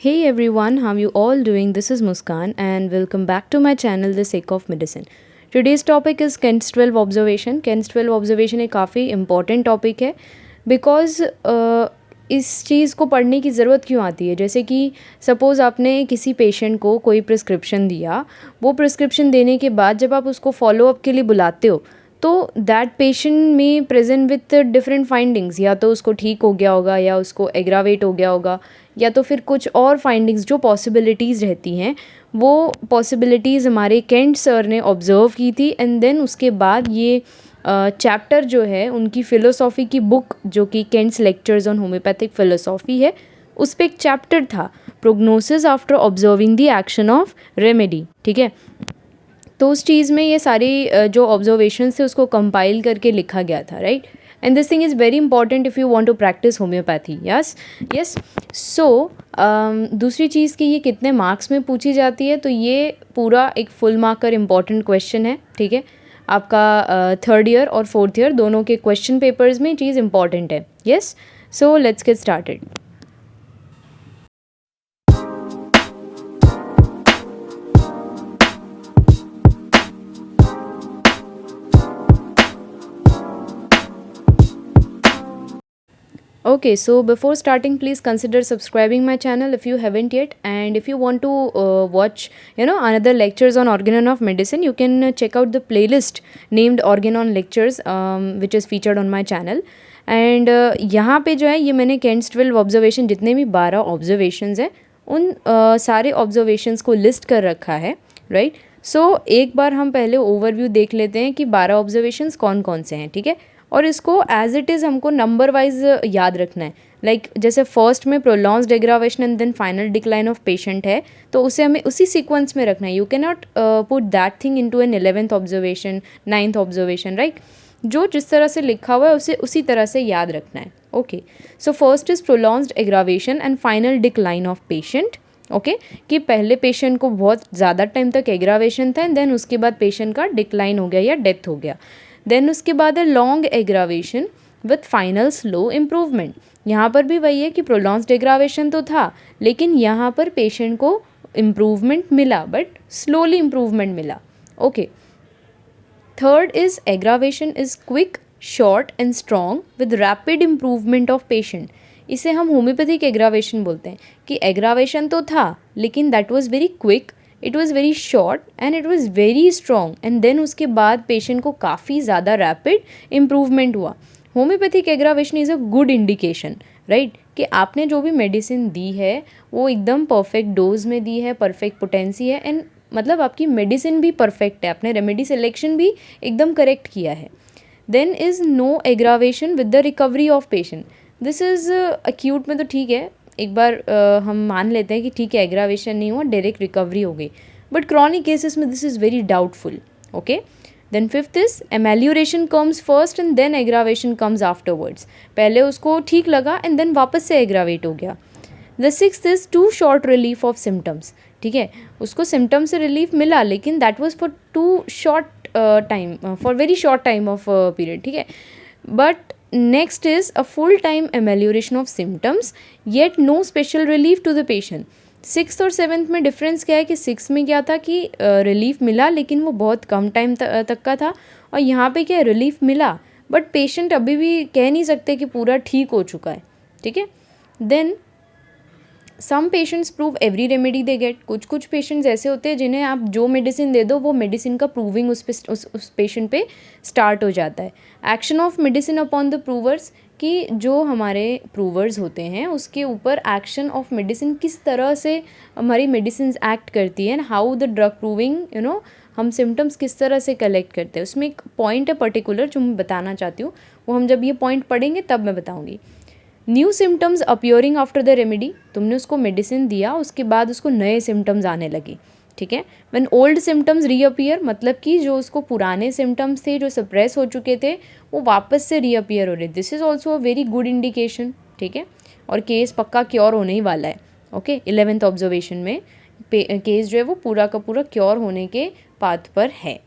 Hey everyone, how you all doing? This is Muskan and welcome back to my channel The Sake of Medicine. Today's topic is Kent's 12 observation. Kent's 12 observation एक काफ़ी important topic है because इस चीज़ को पढ़ने की ज़रूरत क्यों आती है? जैसे कि सपोज़ आपने किसी पेशेंट को कोई प्रिस्क्रिप्शन दिया, वो प्रिस्क्रिप्शन देने के बाद जब आप उसको फॉलोअप के लिए बुलाते हो तो दैट पेशेंट में प्रेजेंट विथ डिफरेंट फाइंडिंग्स, या तो उसको ठीक हो गया होगा या उसको एग्रावेट हो गया होगा या तो फिर कुछ और फाइंडिंग्स जो पॉसिबिलिटीज़ रहती हैं वो पॉसिबिलिटीज़ हमारे केंट सर ने ऑब्ज़र्व की थी। एंड देन उसके बाद ये चैप्टर जो है उनकी फ़िलोसॉफ़ी की बुक जो कि Kant's lectures on homeopathic philosophy है, उस पर एक चैप्टर था prognosis after observing the action of remedy. ठीक है, तो उस चीज़ में ये सारी जो ऑब्जर्वेशन थे उसको कंपाइल करके लिखा गया था, right. And this thing is very important if you want to practise homoeopathy. Yes yes. So दूसरी चीज़ कि ये कितने मार्क्स में पूछी जाती है, तो ये पूरा एक फुल मार्कर इम्पॉर्टेंट क्वेश्चन है। ठीक है, आपका थर्ड ईयर और फोर्थ ईयर दोनों के क्वेश्चन पेपर्स में चीज़ इंपॉर्टेंट है। Yes, so let's get started. Okay, so before starting, please consider subscribing my channel if you haven't yet. And if you want to watch, another lectures on organon of medicine, you can check out the playlist named organon lectures, which is featured on my channel. And यहाँ पे जो है ये मैंने Kant's 12 observation, जितने भी 12 observations हैं उन सारे ऑब्जर्वेशंस को लिस्ट कर रखा है, राइट। सो एक बार हम पहले ओवरव्यू देख लेते हैं कि 12 ऑब्जर्वेशंस कौन कौन से हैं। ठीक है, और इसको एज इट इज़ हमको नंबर वाइज याद रखना है। लाइक जैसे फर्स्ट में prolonged aggravation and then final decline of patient है, तो उसे हमें उसी सीक्वेंस में रखना है। You can not put that thing into an 11th observation, 9th observation, right. जो जिस तरह से लिखा हुआ है उसे उसी तरह से याद रखना है। Okay, so first is prolonged aggravation and final decline of patient. Okay, कि पहले पेशेंट को बहुत ज़्यादा टाइम तक एग्रावेशन था एंड देन उसके बाद पेशेंट का डिक्लाइन हो गया या डेथ हो गया। देन उसके बाद है long aggravation with final slow improvement. यहाँ पर भी वही है कि प्रोलॉन्ग्ड एग्रावेशन तो था लेकिन यहाँ पर पेशेंट को इम्प्रूवमेंट मिला, बट स्लोली इम्प्रूवमेंट मिला। Okay, third is aggravation is quick, short and strong with rapid improvement of patient. इसे हम होम्योपैथिक एग्रावेशन बोलते हैं कि एग्रावेशन तो था लेकिन that was very quick, it was very short and it was very strong, and then उसके बाद पेशेंट को काफ़ी ज़्यादा रैपिड इम्प्रूवमेंट हुआ। Homeopathic aggravation is a good indication, right, कि आपने जो भी मेडिसिन दी है वो एकदम परफेक्ट डोज में दी है, परफेक्ट पोटेंसी है, एंड मतलब आपकी मेडिसिन भी परफेक्ट है, आपने रेमेडी सिलेक्शन भी एकदम करेक्ट किया है। Then is no aggravation with the recovery of patient. This is acute में तो ठीक है, एक बार हम मान लेते हैं कि ठीक है एग्रावेशन नहीं हुआ, डायरेक्ट रिकवरी हो गई, बट क्रॉनिक केसेस में this is very doubtful. Okay, then fifth is amelioration comes first and then aggravation comes afterwards. पहले उसको ठीक लगा एंड देन वापस से एग्रावेट हो गया। The sixth is too short relief of symptoms. ठीक है, उसको सिम्टम्स से रिलीफ मिला लेकिन that was for too short time, for very short time of period. ठीक है, but next is a full time amelioration of symptoms yet no special relief to the patient. Sixth और seventh में difference क्या है कि six में क्या था कि रिलीफ मिला लेकिन वो बहुत कम टाइम तक का था, और यहाँ पे क्या रिलीफ मिला बट पेशेंट अभी भी कह नहीं सकते कि पूरा ठीक हो चुका है। ठीक है, then some patients prove every remedy they get. कुछ कुछ पेशेंट्स ऐसे होते हैं जिन्हें आप जो मेडिसिन दे दो वो मेडिसिन का प्रूविंग उस पेशेंट पे स्टार्ट हो जाता है। Action of medicine upon the प्रूवर्स, कि जो हमारे प्रूवर्स होते हैं उसके ऊपर एक्शन ऑफ मेडिसिन किस तरह से हमारी मेडिसिन एक्ट करती है, हाउ द ड्रग प्रूविंग हम सिम्टम्स किस तरह से कलेक्ट करते हैं। उसमें एक पॉइंट है पर्टिकुलर जो मैं बताना चाहती हूँ, वो हम जब ये पॉइंट पढ़ेंगे तब मैं बताऊँगी। New symptoms appearing after the remedy, तुमने उसको मेडिसिन दिया उसके बाद उसको नए सिम्टम्स आने लगे। ठीक है, व्हेन ओल्ड सिम्टम्स रीअपियर, मतलब कि जो उसको पुराने सिम्टम्स थे जो सप्रेस हो चुके थे वो वापस से रीअपियर हो रहे, this is also a very good indication. ठीक है, और केस पक्का क्योर होने ही वाला है। ओके, 11th ऑब्जर्वेशन में केस जो है वो पूरा का पूरा क्योर होने के पाथ पर है।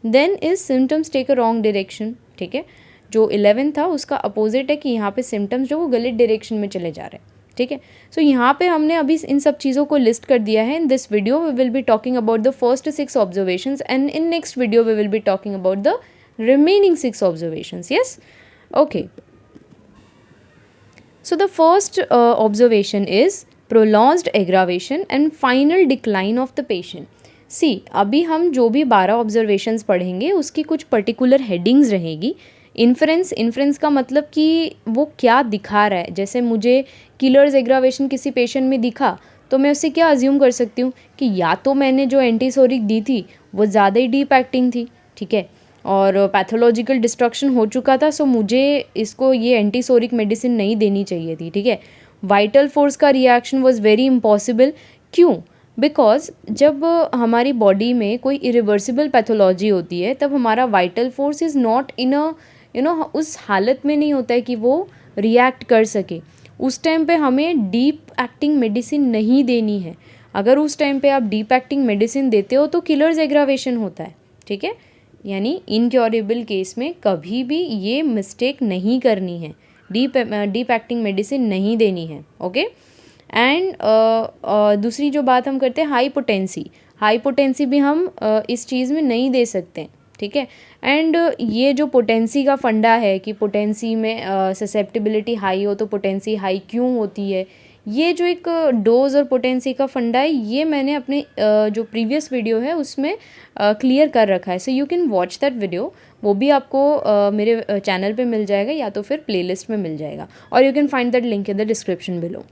Then is symptoms take a wrong direction. ठीक है, जो 11 था उसका अपोजिट है कि यहाँ पे सिम्टम्स जो वो गलत डायरेक्शन में चले जा रहे हैं। ठीक है। सो यहाँ पे हमने अभी इन सब चीज़ों को लिस्ट कर दिया है। In this video we will be talking about the first 6 observations and in next video we will be talking about the remaining 6 observations. Yes, okay. So the first observation is prolonged aggravation and final decline of the patient. See, अभी हम जो भी 12 observations पढ़ेंगे उसकी कुछ particular headings रहेगी। Inference का मतलब कि वो क्या दिखा रहा है। जैसे मुझे किलर्स एग्रावेशन किसी पेशेंट में दिखा तो मैं उससे क्या अज्यूम कर सकती हूँ कि या तो मैंने जो एंटीसोरिक दी थी वो ज़्यादा ही डीप एक्टिंग थी, ठीक है, और पैथोलॉजिकल डिस्ट्रक्शन हो चुका था, सो मुझे इसको ये एंटीसोरिक मेडिसिन नहीं देनी चाहिए थी, ठीक है। वाइटल फोर्स का रिएक्शन वाज वेरी इम्पॉसिबल। क्यों? बिकॉज जब हमारी बॉडी में कोई इरिवर्सिबल पैथोलॉजी होती है तब हमारा vital force is not in a उस हालत में नहीं होता है कि वो रिएक्ट कर सके। उस टाइम पे हमें डीप एक्टिंग मेडिसिन नहीं देनी है। अगर उस टाइम पे आप डीप एक्टिंग मेडिसिन देते हो तो किलर्स एग्रावेशन होता है, ठीक है। यानी इनक्योरेबल केस में कभी भी ये मिस्टेक नहीं करनी है, डीप एक्टिंग मेडिसिन नहीं देनी है, ओके। एंड दूसरी जो बात हम करते हैं हाई पोटेंसी भी हम इस चीज़ में नहीं दे सकते, ठीक है। एंड ये जो पोटेंसी का फंडा है कि पोटेंसी में ससेप्टिबिलिटी हाई हो तो पोटेंसी हाई क्यों होती है, ये जो एक डोज और पोटेंसी का फंडा है ये मैंने अपने जो प्रीवियस वीडियो है उसमें क्लियर कर रखा है। सो you can watch that video. वो भी आपको मेरे चैनल पे मिल जाएगा या तो फिर प्लेलिस्ट में मिल जाएगा, और you can find that link in the description below,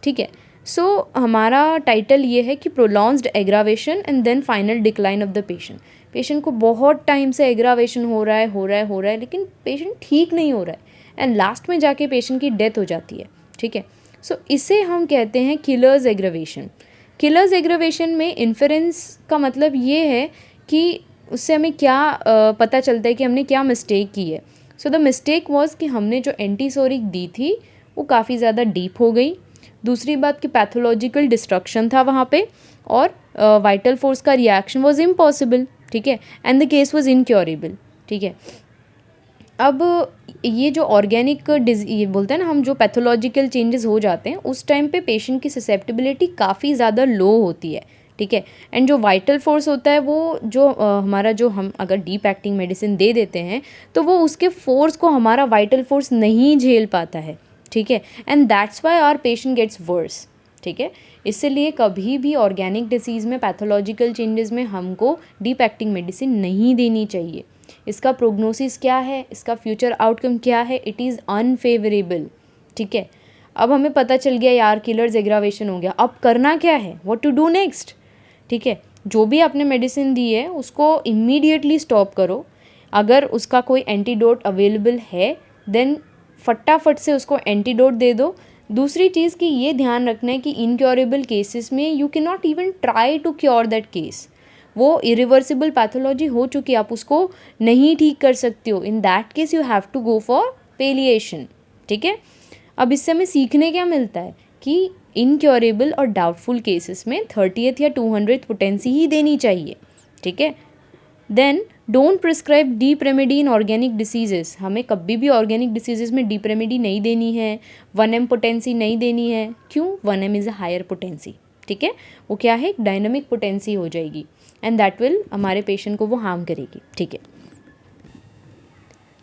ठीक है। सो हमारा टाइटल ये है कि prolonged aggravation and then final decline of the patient. Patient को बहुत टाइम से एग्रावेशन हो रहा है लेकिन पेशेंट ठीक नहीं हो रहा है एंड लास्ट में जाके पेशेंट की डेथ हो जाती है, ठीक है। सो इसे हम कहते हैं किलर्स एग्रावेशन। किलर्स एग्रावेशन में इन्फेरेंस का मतलब ये है कि उससे हमें क्या पता चलता है कि हमने क्या मिस्टेक की है। सो द मिस्टेक वाज कि हमने जो एंटीसोरिक दी थी वो काफ़ी ज़्यादा डीप हो गई। दूसरी बात कि पैथोलॉजिकल डिस्ट्रक्शन था वहाँ पे, और वाइटल फोर्स का रिएक्शन वाज इम्पॉसिबल, ठीक है, and the case was incurable, ठीक है। अब ये जो ऑर्गेनिक ये बोलते हैं ना हम, जो पैथोलॉजिकल चेंजेस हो जाते हैं उस टाइम पे पेशेंट की ससेप्टिबिलिटी काफ़ी ज़्यादा लो होती है, ठीक है। एंड जो वाइटल फोर्स होता है वो जो हमारा जो हम अगर डीप एक्टिंग मेडिसिन दे देते हैं तो वो उसके फोर्स को हमारा वाइटल फोर्स नहीं झेल पाता है, ठीक है, and that's why our patient gets worse, ठीक है। इसलिए कभी भी ऑर्गेनिक डिसीज़ में पैथोलॉजिकल चेंजेस में हमको डीप एक्टिंग मेडिसिन नहीं देनी चाहिए। इसका प्रोग्नोसिस क्या है, इसका फ्यूचर आउटकम क्या है, इट इज़ अनफेवरेबल, ठीक है। अब हमें पता चल गया यार किलर्स एग्रावेशन हो गया, अब करना क्या है, व्हाट टू डू नेक्स्ट, ठीक है। जो भी आपने मेडिसिन दी है उसको इमीडिएटली स्टॉप करो। अगर उसका कोई एंटीडोट अवेलेबल है देन फटाफट से उसको एंटीडोट दे दो। दूसरी चीज़ कि ये ध्यान रखना है कि इनक्योरेबल केसेस में you can not even try to cure that case. वो इरिवर्सिबल पैथोलॉजी हो चुकी है, आप उसको नहीं ठीक कर सकते हो। In that case you have to go for palliation, ठीक है। अब इससे हमें सीखने क्या मिलता है कि इनक्योरेबल और डाउटफुल केसेस में 30th या 200th पोटेंसी ही देनी चाहिए, ठीक है। Then don't prescribe deep remedy in organic diseases. हमें कभी भी ऑर्गेनिक डिसीजेस में डीप रेमेडी नहीं देनी है, 1M पोटेंसी नहीं देनी है। क्यों? 1M is a higher potency, ठीक है। वो क्या है, डायनामिक पोटेंसी हो जाएगी एंड दैट विल हमारे पेशेंट को वो हार्म करेगी, ठीक है।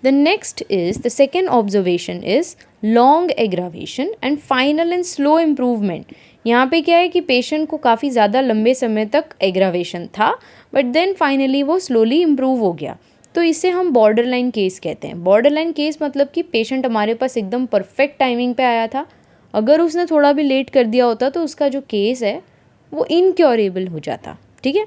The next is the second observation is long aggravation and final and slow improvement. यहाँ पे क्या है कि पेशेंट को काफ़ी ज़्यादा लंबे समय तक एग्रावेशन था बट देन फाइनली वो स्लोली इम्प्रूव हो गया, तो इसे हम बॉर्डर लाइन केस कहते हैं। बॉर्डर लाइन केस मतलब कि पेशेंट हमारे पास एकदम परफेक्ट टाइमिंग पे आया था, अगर उसने थोड़ा भी लेट कर दिया होता तो उसका जो केस है वो इनक्योरेबल हो जाता, ठीक है।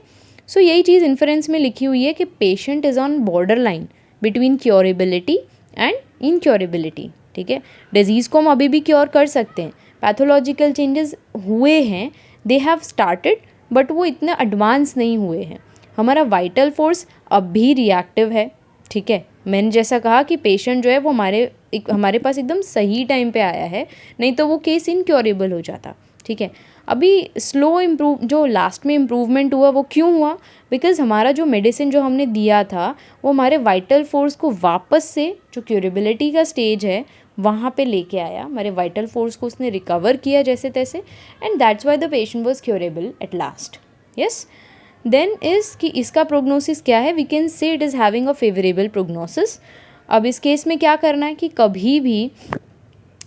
सो यही चीज़ इन्फ्रेंस में लिखी हुई है कि patient is on border line between curability and incurability, ठीक है। डिजीज़ को हम अभी भी क्योर कर सकते हैं, पैथोलॉजिकल चेंजेस हुए हैं, दे हैव स्टार्टेड बट वो इतने एडवांस नहीं हुए हैं। हमारा वाइटल फोर्स अब भी रिएक्टिव है, ठीक है। मैंने जैसा कहा कि पेशेंट जो है वो हमारे पास एकदम सही टाइम पे आया है, नहीं तो वो केस इनक्योरेबल हो जाता, ठीक है। अभी स्लो इम्प्रूव जो लास्ट में इम्प्रूवमेंट हुआ वो क्यों हुआ, बिकॉज हमारा जो मेडिसिन जो हमने दिया था वो हमारे वाइटल फोर्स को वापस से जो क्यूरेबिलिटी का स्टेज है वहाँ पे लेके आया, हमारे वाइटल फोर्स को उसने रिकवर किया जैसे तैसे, and that's why the patient was curable at last. Yes. Then is कि इसका प्रोग्नोसिस क्या है, we can say it is having a favourable prognosis. अब इस केस में क्या करना है कि कभी भी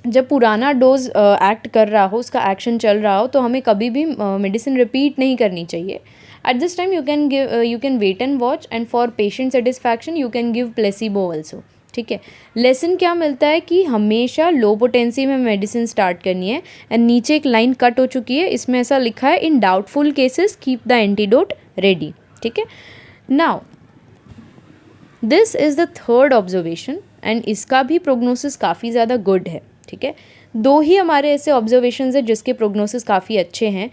जब पुराना डोज एक्ट कर रहा हो, उसका एक्शन चल रहा हो, तो हमें कभी भी मेडिसिन रिपीट नहीं करनी चाहिए. At this time you can wait and watch, and for patient satisfaction you can give placebo also. ठीक है. लेसन क्या मिलता है कि हमेशा लो पोटेंसी में मेडिसिन स्टार्ट करनी है. एंड नीचे एक लाइन कट हो चुकी है, इसमें ऐसा लिखा है, in doubtful cases keep the antidote ready. ठीक है. Now this is the third observation, and इसका भी प्रोग्नोसिस काफ़ी ज़्यादा गुड है. ठीक है. दो ही हमारे ऐसे ऑब्जर्वेशंस है जिसके प्रोग्नोसिस काफ़ी अच्छे हैं.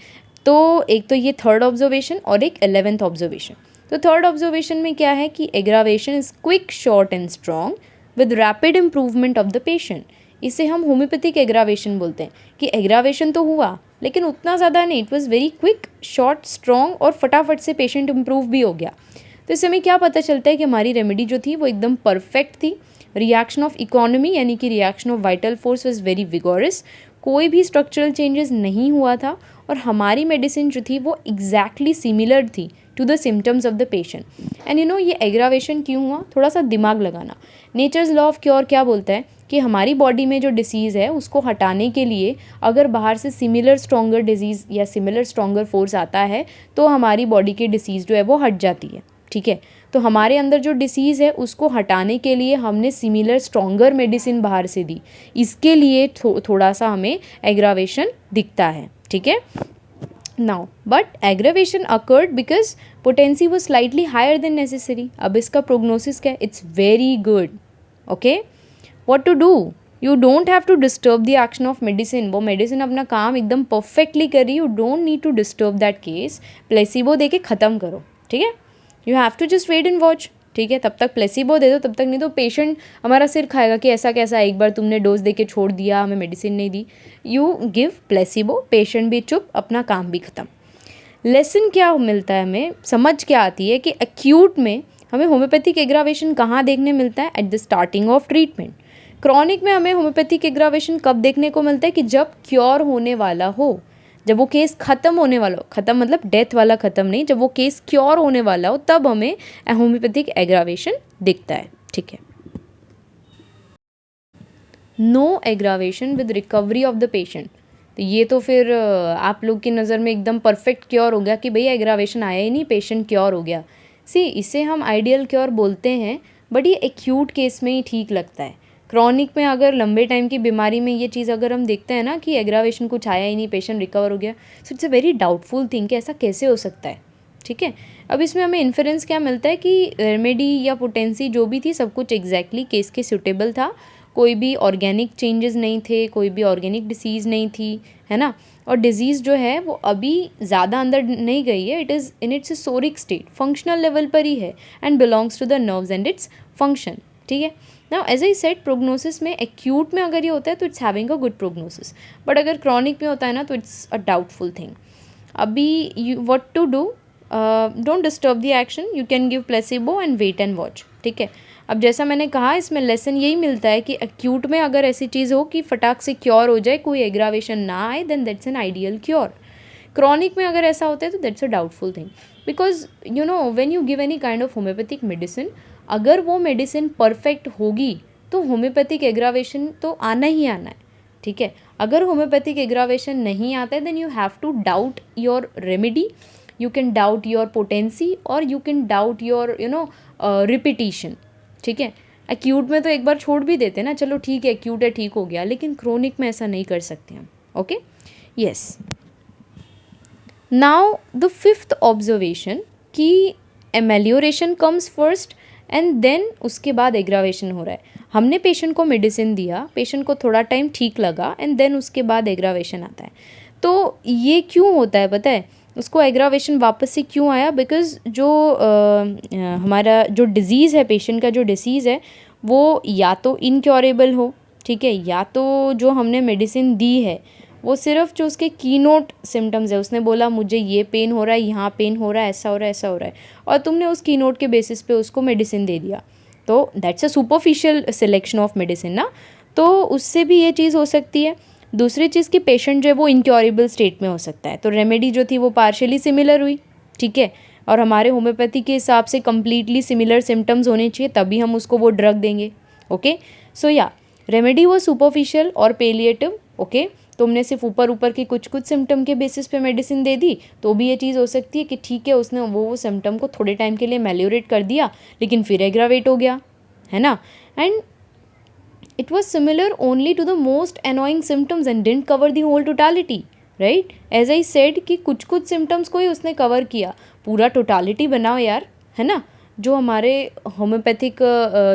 तो एक तो ये थर्ड ऑब्जर्वेशन और एक 11th ऑब्जर्वेशन. तो थर्ड ऑब्जर्वेशन में क्या है कि aggravation is quick, short and strong with rapid improvement of the patient. इसे हम होम्योपैथिक एग्रावेशन बोलते हैं कि एग्रावेशन तो हुआ लेकिन उतना ज़्यादा नहीं, it was very quick, short, strong, और फटाफट से पेशेंट इम्प्रूव भी हो गया. तो इससे हमें क्या पता चलता है कि हमारी रेमेडी जो थी वो एकदम परफेक्ट थी. रिएक्शन ऑफ इकोनॉमी यानी कि reaction of vital force was very vigorous, कोई भी स्ट्रक्चरल चेंजेस नहीं हुआ था, और हमारी मेडिसिन जो थी वो एग्जैक्टली सिमिलर थी to the symptoms of the patient. And ये एग्रावेशन क्यों हुआ, थोड़ा सा दिमाग लगाना. नेचर्स लॉ ऑफ क्योर क्या बोलता है कि हमारी बॉडी में जो डिसीज़ है उसको हटाने के लिए अगर बाहर से सिमिलर स्ट्रॉन्गर डिजीज़ या सिमिलर स्ट्रॉन्गर फोर्स आता है तो हमारी बॉडी की डिसीज़ जो है वो हट जाती है. ठीक है. तो हमारे अंदर जो डिसीज़ है उसको हटाने के लिए हमने सिमिलर स्ट्रॉन्गर मेडिसिन बाहर से दी, इसके लिए थोड़ा सा हमें एग्रावेशन दिखता है. ठीक है. Now but aggravation occurred because potency वो स्लाइटली हायर देन नेसेसरी. अब इसका प्रोग्नोसिस क्या है, it's very good. Okay. What to do, you don't have to disturb the action of medicine. वो मेडिसिन अपना काम एकदम परफेक्टली कर रही, you don't need to disturb that case. Placebo दे के ख़त्म करो. ठीक है. You have to just wait and watch. ठीक है. तब तक प्लेसिबो दे दो, तब तक नहीं तो पेशेंट हमारा सिर खाएगा कि ऐसा कैसा, एक बार तुमने डोज दे के छोड़ दिया, हमें मेडिसिन नहीं दी. यू गिव प्लेसिबो, पेशेंट भी चुप, अपना काम भी ख़त्म. लेसन क्या मिलता है हमें, समझ क्या आती है कि एक्यूट में हमें होम्योपैथिक एग्रावेशन कहाँ देखने मिलता है, at the starting of treatment. Chronic में हमें होम्योपैथिक एग्रावेशन कब देखने को मिलता है कि जब क्योर होने वाला हो, जब वो केस ख़त्म होने वाला हो. ख़त्म मतलब डेथ वाला ख़त्म नहीं, जब वो केस क्योर होने वाला हो तब हमें होम्योपैथिक एग्रावेशन दिखता है. ठीक है. No aggravation with recovery of the patient. तो ये तो फिर आप लोग की नज़र में एकदम परफेक्ट क्योर हो गया कि भैया एग्रावेशन आया ही नहीं, पेशेंट क्योर हो गया. सी, इसे हम आइडियल क्योर बोलते हैं, बट ये एक्यूट केस में ही ठीक लगता है. क्रॉनिक में अगर लंबे टाइम की बीमारी में ये चीज़ अगर हम देखते हैं ना कि एग्रावेशन कुछ आया ही नहीं, पेशेंट रिकवर हो गया, so it's a very doubtful thing कि ऐसा कैसे हो सकता है. ठीक है. अब इसमें हमें इन्फरेंस क्या मिलता है कि रेमेडी या पोटेंसी जो भी थी सब कुछ एग्जैक्टली केस के सूटेबल था. कोई भी ऑर्गेनिक चेंजेस नहीं थे, कोई भी ऑर्गेनिक डिसीज़ नहीं थी, है ना. और डिजीज़ जो है वो अभी ज़्यादा अंदर नहीं गई है, it is in its psoric state, functional level पर ही है, and belongs to the nerves and its function. ठीक है. Now as I said, prognosis में एक्यूट में अगर ये होता है तो it's having a good prognosis, but अगर क्रॉनिक में होता है ना तो इट्स अ डाउटफुल थिंग. अभी you what to do, don't disturb the action, you can give placebo and wait and watch. ठीक है. अब जैसा मैंने कहा इसमें लेसन यही मिलता है कि एक्यूट में अगर ऐसी चीज़ हो कि फटाक से क्योर हो जाए, कोई एग्रावेशन ना आए, then that's an ideal cure. Chronic में अगर ऐसा होता है तो that's a doubtful thing, because you know when you give any kind of homeopathic medicine, अगर वो मेडिसिन परफेक्ट होगी तो होम्योपैथिक एग्रावेशन तो आना ही आना है. ठीक है. अगर होम्योपैथिक एग्रावेशन नहीं आता है then you have to doubt your remedy, you can doubt your potency, और you can doubt your repetition. ठीक है. एक्यूट में तो एक बार छोड़ भी देते ना, चलो ठीक है एक्यूट है ठीक हो गया, लेकिन क्रोनिक में ऐसा नहीं कर सकते हम. Okay. Yes. Now the fifth observation कि amelioration comes first and then उसके बाद एग्रावेशन हो रहा है. हमने पेशेंट को मेडिसिन दिया, पेशेंट को थोड़ा टाइम ठीक लगा, एंड देन उसके बाद एग्रावेशन आता है. तो ये क्यों होता है पता है, उसको एग्रावेशन वापस से क्यों आया, बिकॉज जो हमारा जो डिज़ीज़ है, पेशेंट का जो डिसीज़ है वो या तो इनक्योरेबल हो. ठीक है. या तो जो हमने मेडिसिन दी है वो सिर्फ जो उसके कीनोट सिम्टम्स है, उसने बोला मुझे ये पेन हो रहा है, यहाँ पेन हो रहा है, ऐसा हो रहा है, ऐसा हो रहा है, और तुमने उस कीनोट के बेसिस पे उसको मेडिसिन दे दिया, तो that's a superficial selection of medicine ना. तो उससे भी ये चीज़ हो सकती है। दूसरी चीज़ कि पेशेंट जो है वो इनक्योरेबल स्टेट में हो सकता है, तो रेमेडी जो थी वो पार्शियली सिमिलर हुई, ठीक है, और हमारे होम्योपैथी के हिसाब से कंप्लीटली सिमिलर सिम्टम्स होने चाहिए तभी हम उसको वो ड्रग देंगे। ओके, सो या रेमेडी वो सुपरफिशियल और पेलिएटिव। ओके, तुमने सिर्फ ऊपर ऊपर के कुछ कुछ सिम्टम के बेसिस पे मेडिसिन दे दी, तो भी ये चीज़ हो सकती है कि ठीक है उसने वो सिम्टम को थोड़े टाइम के लिए मेलियोरेट कर दिया लेकिन फिर एग्रावेट हो गया, है ना। And it was similar only to the most annoying symptoms and didn't cover the whole totality, right? As I said कि कुछ कुछ symptoms को ही उसने cover किया, पूरा totality बनाओ यार, है ना। जो हमारे होम्योपैथिक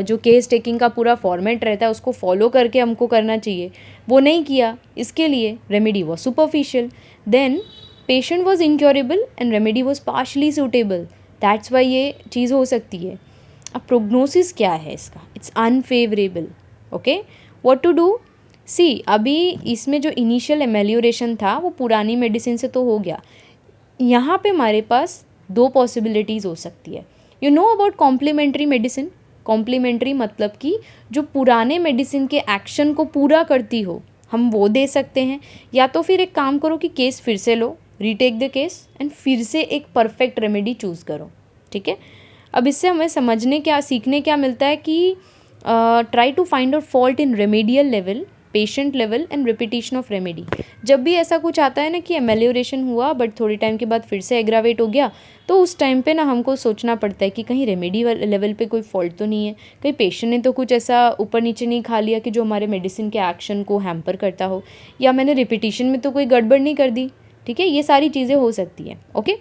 जो केस टेकिंग का पूरा फॉर्मेट रहता है उसको फॉलो करके हमको करना चाहिए, वो नहीं किया, इसके लिए remedy was superficial. Then patient was incurable and remedy was partially suitable, that's why ये चीज़ हो सकती है। अब प्रोग्नोसिस क्या है इसका? It's unfavourable. Okay, what to do? See, अभी इसमें जो इनिशियल एमेलियोरेशन था वो पुरानी मेडिसिन से तो हो गया, यहाँ पे हमारे पास दो पॉसिबिलिटीज़ हो सकती है। You know about complementary medicine? Complementary मतलब कि जो पुराने मेडिसिन के एक्शन को पूरा करती हो, हम वो दे सकते हैं, या तो फिर एक काम करो कि केस फिर से लो, रीटेक द केस एंड फिर से एक परफेक्ट रेमेडी चूज़ करो, ठीक है। अब इससे हमें समझने क्या, सीखने क्या मिलता है कि try to find out fault in remedial level, patient level and repetition of remedy. जब भी ऐसा कुछ आता है ना कि एमेलियोरेशन हुआ बट थोड़ी टाइम के बाद फिर से एग्रावेट हो गया, तो उस टाइम पे ना हमको सोचना पड़ता है कि कहीं रेमेडी लेवल पे कोई फॉल्ट तो नहीं है, कहीं पेशेंट ने तो कुछ ऐसा ऊपर नीचे नहीं खा लिया कि जो हमारे मेडिसिन के एक्शन को हैम्पर करता हो, या मैंने रिपीटिशन में तो कोई गड़बड़ नहीं कर दी, ठीक है। ये सारी चीज़ें हो सकती हैं। Okay,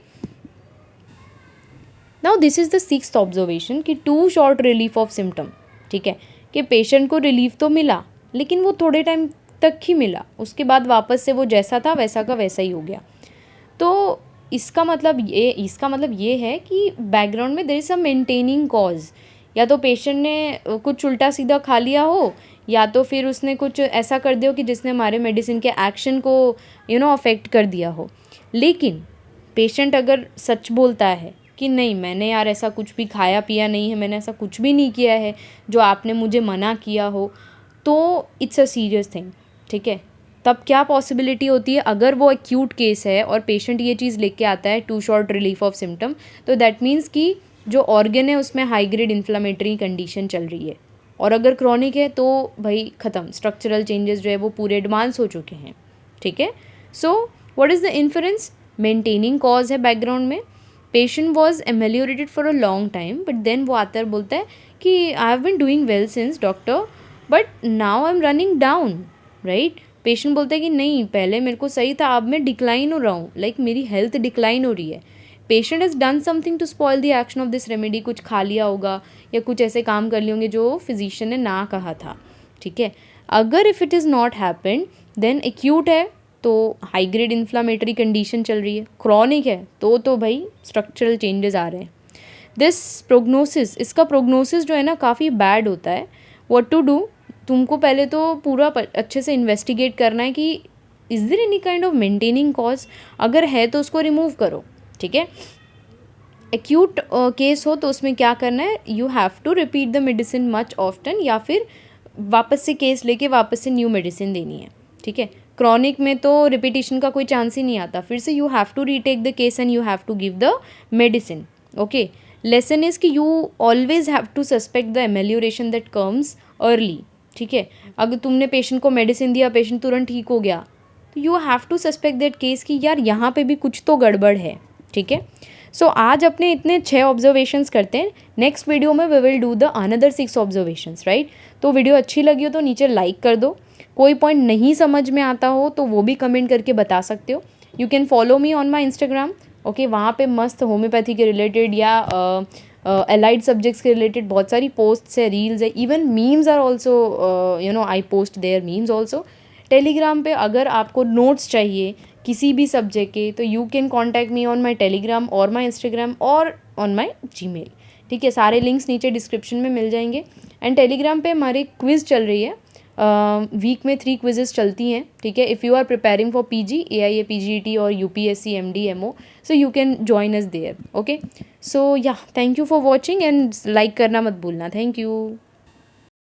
now this is the sixth observation कि too short relief of symptom, ठीक है, कि पेशेंट को रिलीफ तो मिला लेकिन वो थोड़े टाइम तक ही मिला, उसके बाद वापस से वो जैसा था वैसा का वैसा ही हो गया। तो इसका मतलब ये है कि बैकग्राउंड में there is a maintaining cause, या तो पेशेंट ने कुछ उल्टा सीधा खा लिया हो, या तो फिर उसने कुछ ऐसा कर दिया हो कि जिसने हमारे मेडिसिन के एक्शन को अफेक्ट कर दिया हो। लेकिन पेशेंट अगर सच बोलता है कि नहीं मैंने यार ऐसा कुछ भी खाया पिया नहीं है, मैंने ऐसा कुछ भी नहीं किया है जो आपने मुझे मना किया हो, तो इट्स अ सीरियस थिंग, ठीक है। तब क्या पॉसिबिलिटी होती है, अगर वो एक्यूट केस है और पेशेंट ये चीज़ लेके आता है to short relief of symptom, तो दैट मीन्स कि जो ऑर्गन है उसमें हाई ग्रेड इन्फ्लामेटरी कंडीशन चल रही है, और अगर क्रॉनिक है तो भाई ख़त्म, स्ट्रक्चरल चेंजेस जो है वो पूरे एडवांस हो चुके हैं, ठीक है। So what is the inference? Maintaining cause है बैकग्राउंड में, patient was ameliorated for a long time, but then वो आता है बोलता है कि I have been doing well since doctor but now I am running down, right. Patient बोलता है कि नहीं पहले मेरे को सही था, अब मैं डिक्लाइन हो रहा हूँ, लाइक मेरी हेल्थ डिक्लाइन हो रही है। Patient has done something to spoil the action of this remedy, कुछ खा लिया होगा या कुछ ऐसे काम कर लिए होंगे जो फिजिशियन ने ना कहा था, ठीक है। अगर if it is not happened then acute है तो हाई ग्रेड इन्फ्लामेटरी कंडीशन चल रही है, क्रॉनिक है तो भाई स्ट्रक्चरल चेंजेस आ रहे हैं। दिस प्रोग्नोसिस, इसका प्रोग्नोसिस जो है ना काफ़ी बैड होता है। What to do? तुमको पहले तो पूरा अच्छे से इन्वेस्टिगेट करना है कि is there any kind of maintaining cause, अगर है तो उसको रिमूव करो, ठीक है। एक्यूट केस हो तो उसमें क्या करना है, you have to repeat the medicine much often, या फिर वापस से केस लेके वापस से न्यू मेडिसिन देनी है, ठीक है। क्रॉनिक में तो रिपीटिशन का कोई चांस ही नहीं आता, फिर से you have to retake the case and you have to give the medicine. Okay, lesson is कि you always have to suspect the amelioration that comes early, ठीक है। अगर तुमने पेशेंट को मेडिसिन दिया, पेशेंट तुरंत ठीक हो गया, तो you have to suspect that case कि यार यहाँ पे भी कुछ तो गड़बड़ है, ठीक है। सो आज अपने इतने 6 ऑब्जर्वेशंस करते हैं, नेक्स्ट वीडियो में we will do the another 6 observations, right. तो वीडियो अच्छी लगी हो तो नीचे लाइक कर दो, कोई पॉइंट नहीं समझ में आता हो तो वो भी कमेंट करके बता सकते हो। You can follow me on my Instagram, okay, वहाँ पे मस्त होम्योपैथी के रिलेटेड या एलाइड सब्जेक्ट्स के रिलेटेड बहुत सारी पोस्ट्स है, रील्स है, even memes are also I post there memes also. Telegram पे अगर आपको नोट्स चाहिए किसी भी सब्जेक्ट के तो you can contact me on my Telegram और माई इंस्टाग्राम और ऑन माई जीमेल, ठीक है। सारे लिंक्स नीचे डिस्क्रिप्शन में मिल जाएंगे। एंड टेलीग्राम पे हमारी क्विज़ चल रही है, वीक में 3 क्विजेस चलती हैं, ठीक है। If you are preparing for PG, AIA, PGT और UPSC, MD, MO, so you can join us there, okay. So yeah thank you for watching and like करना मत भूलना, थैंक यू।